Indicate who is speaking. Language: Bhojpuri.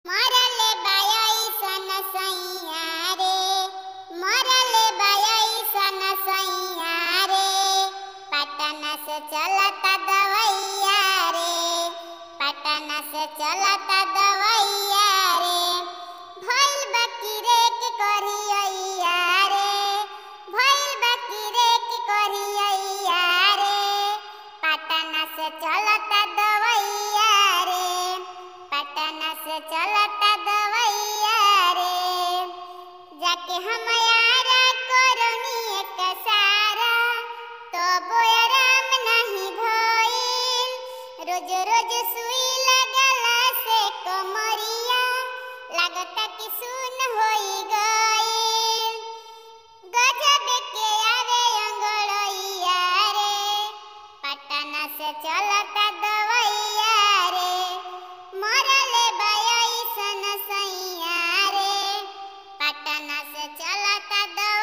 Speaker 1: मरले बाई सन सैया रे, मरले बाई सन सैया रे, पटना से चलता दवैया रे, पटना से चलता दवैया रे, भइल बकीरे के करिया रे, भइल बकीरे के करिया रे, पटना से चलता दवैया रे, पटना से चलता दवैया रे, जाके हम यारा करनी एक सारा तो आराम नहीं भइल, रोज रोज सुई लगला से कमरिया लागता कि सुन होई गइल, गजब के आवे अंगड़ैया रे, पटना से चलता दवैया रे, मरले बाई सन सैया रे, पटना से चलता दवैया।